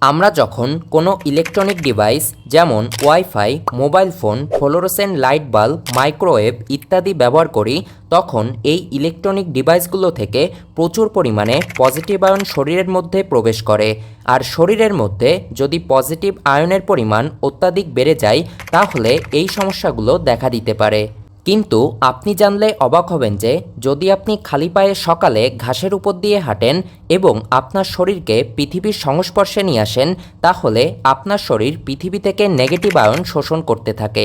আমরা যখন কোনো ইলেকট্রনিক ডিভাইস যেমন wifi, mobile phone, fluorescent light bulb, microwave ইত্যাদি ব্যবহার করি, তখন এই ইলেকট্রনিক ডিভাইসগুলো থেকে প্রচুর পরিমাণে পজিটিভ আয়ন শরীরের মধ্যে প্রবেশ করে। আর শরীরের মধ্যে যদি পজিটিভ আয়নের পরিমাণ অত্যাধিক বেড়ে যায়, তাহলে এই সমস্যাগুলো দেখা দিতে পারে। কিন্তু আপনি জানলে অবাক হবেন যে যদি আপনি খালি পায়ে সকালে ঘাসের উপর দিয়ে হাঁটেন এবং আপনার শরীরকে পৃথিবীর সংস্পর্শে নিয়ে আসেন, তাহলে আপনার শরীর পৃথিবী থেকে নেগেটিভ আয়ন শোষণ করতে থাকে।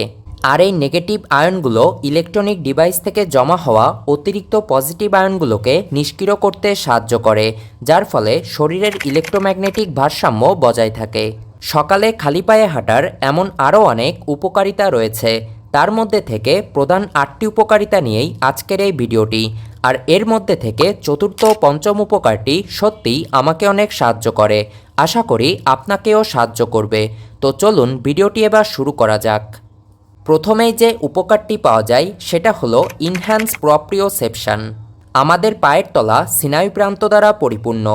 আর এই নেগেটিভ আয়নগুলো ইলেকট্রনিক ডিভাইস থেকে জমা হওয়া অতিরিক্ত পজিটিভ আয়নগুলোকে নিষ্ক্রিয় করতে সাহায্য করে, যার ফলে শরীরের ইলেকট্রোম্যাগনেটিক ভারসাম্য বজায় থাকে। সকালে খালি পায়ে হাঁটার এমন আরও অনেক উপকারিতা রয়েছে। তার মধ্যে থেকে প্রধান 8টি উপকারিতা নিয়েই আজকের এই ভিডিওটি। আর এর মধ্যে থেকে চতুর্থ ও পঞ্চম উপকারটি সত্যিই আমাকে অনেক সাহায্য করে। আশা করি আপনাকেও সাহায্য করবে। তো চলুন ভিডিওটি এবার শুরু করা যাক। প্রথমেই যে উপকারটি পাওয়া যায় সেটা হলো ইনহ্যান্স প্রপ্রিওসেপশন। আমাদের পায়ের তলা স্নায়ু প্রান্ত দ্বারা পরিপূর্ণ,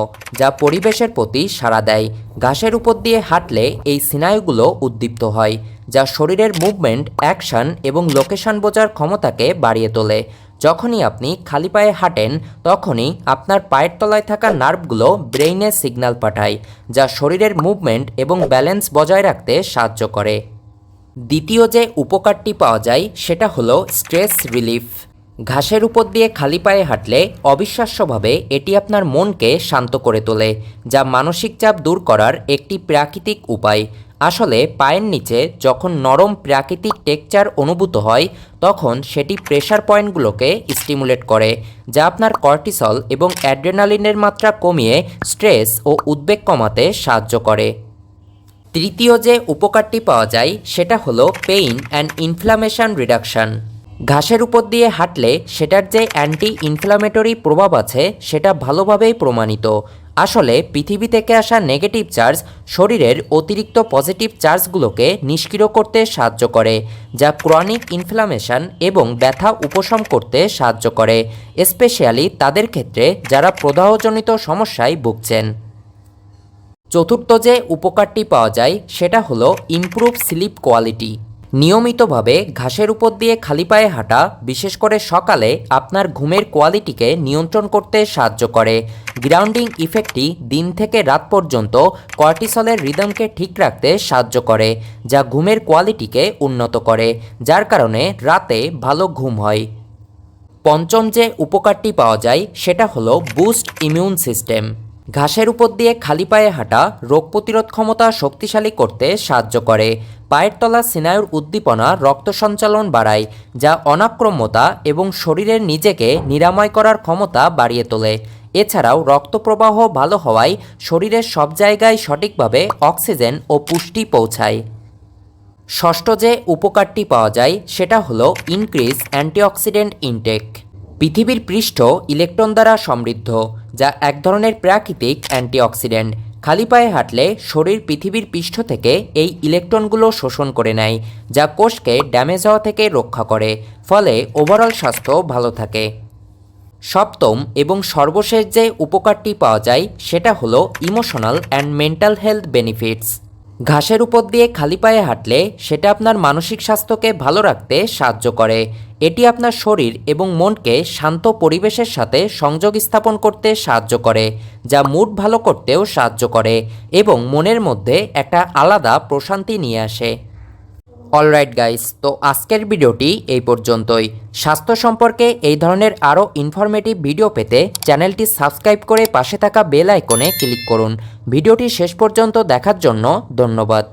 যা পরিবেশের প্রতি সাড়া দেয়। ঘাসের উপর দিয়ে হাঁটলে এই স্নায়ুগুলো উদ্দীপ্ত হয়, যা শরীরের মুভমেন্ট, অ্যাকশন এবং লোকেশন বোঝার ক্ষমতাকে বাড়িয়ে তোলে। যখনই আপনি খালি পায়ে হাঁটেন, তখনই আপনার পায়ের তলায় থাকা নার্ভগুলো ব্রেইনে সিগন্যাল পাঠায়, যা শরীরের মুভমেন্ট এবং ব্যালেন্স বজায় রাখতে সাহায্য করে। দ্বিতীয় যে উপকারটি পাওয়া যায় সেটা হলো স্ট্রেস রিলিফ। ঘাসের উপর দিয়ে খালি পায়ে হাঁটলে অবিশ্বাস্যভাবে এটি আপনার মনকে শান্ত করে তোলে, যা মানসিক চাপ দূর করার একটি প্রাকৃতিক উপায়। আসলে পায়ের নিচে যখন নরম প্রাকৃতিক টেক্সচার অনুভূত হয়, তখন সেটি প্রেশার পয়েন্টগুলোকে স্টিমুলেট করে, যা আপনার কর্টিসল এবং অ্যাড্রেনালিনের মাত্রা কমিয়ে স্ট্রেস ও উদ্বেগ কমাতে সাহায্য করে। তৃতীয় যে উপকারটি পাওয়া যায় সেটা হলো পেইন অ্যান্ড ইনফ্লামেশন রিডাকশন। ঘাসের উপর দিয়ে হাঁটলে সেটার যে অ্যান্টি ইনফ্লামেটরি প্রভাব আছে সেটা ভালোভাবেই প্রমাণিত। আসলে পৃথিবী থেকে আসা নেগেটিভ চার্জ শরীরের অতিরিক্ত পজিটিভ চার্জগুলোকে নিষ্ক্রিয় করতে সাহায্য করে, যা ক্রনিক ইনফ্লামেশন এবং ব্যথা উপশম করতে সাহায্য করে, স্পেশালি তাদের ক্ষেত্রে যারা প্রদাহজনিত সমস্যায় ভুগছেন। চতুর্থ যে উপকারটি পাওয়া যায় সেটা হলো ইমপ্রুভ স্লিপ কোয়ালিটি। নিয়মিতভাবে ঘাসের উপর দিয়ে খালি পায়ে হাঁটা, বিশেষ করে সকালে, আপনার ঘুমের কোয়ালিটিকে নিয়ন্ত্রণ করতে সাহায্য করে। গ্রাউন্ডিং ইফেক্টটি দিন থেকে রাত পর্যন্ত কর্টিসলের রিদমকে ঠিক রাখতে সাহায্য করে, যা ঘুমের কোয়ালিটিকে উন্নত করে, যার কারণে রাতে ভালো ঘুম হয়। পঞ্চম যে উপকারটি পাওয়া যায় সেটা হলো বুস্ট ইমিউন সিস্টেম। ঘাসের উপর দিয়ে খালি পায়ে হাঁটা রোগ প্রতিরোধ ক্ষমতা শক্তিশালী করতে সাহায্য করে। পায়ের তলা স্নায়ুর উদ্দীপনা রক্ত সঞ্চালন বাড়ায়, যা অনাক্রম্যতা এবং শরীরের নিজেকে নিরাময় করার ক্ষমতা বাড়িয়ে তোলে। এছাড়াও রক্ত প্রবাহ ভালো হওয়ায় শরীরের সব জায়গায় সঠিকভাবে অক্সিজেন ও পুষ্টি পৌঁছায়। ষষ্ঠ যে উপকারটি পাওয়া যায় সেটা হলো ইনক্রিজ অ্যান্টিঅক্সিডেন্ট ইনটেক। পৃথিবীর পৃষ্ঠ ইলেকট্রন দ্বারা সমৃদ্ধ, যা এক ধরনের প্রাকৃতিক অ্যান্টিঅক্সিডেন্ট। খালি পায়ে হাঁটলে শরীর পৃথিবীর পৃষ্ঠ থেকে এই ইলেকট্রনগুলো শোষণ করে নেয়, যা কোষকে ড্যামেজ হওয়া থেকে রক্ষা করে, ফলে ওভারঅল স্বাস্থ্য ভালো থাকে। সপ্তম এবং সর্বশেষ যে উপকারটি পাওয়া যায় সেটা হলো emotional and mental health benefits. ঘাসের উপর দিয়ে খালি পায়ে হাঁটলে সেটা আপনার মানসিক স্বাস্থ্যকে ভালো রাখতে সাহায্য করে। এটি আপনার শরীর এবং মনকে শান্ত পরিবেশের সাথে সংযোগ স্থাপন করতে সাহায্য করে, যা মুড ভালো করতেও সাহায্য করে এবং মনের মধ্যে একটা আলাদা প্রশান্তি নিয়ে আসে। অলরাইট গাইস, তো আজকের ভিডিওটি এই পর্যন্তই। স্বাস্থ্য সম্পর্কে এই ধরনের আরও ইনফরমেটিভ ভিডিও পেতে চ্যানেলটি সাবস্ক্রাইব করে পাশে থাকা বেল আইকনে ক্লিক করুন। ভিডিওটি শেষ পর্যন্ত দেখার জন্য ধন্যবাদ।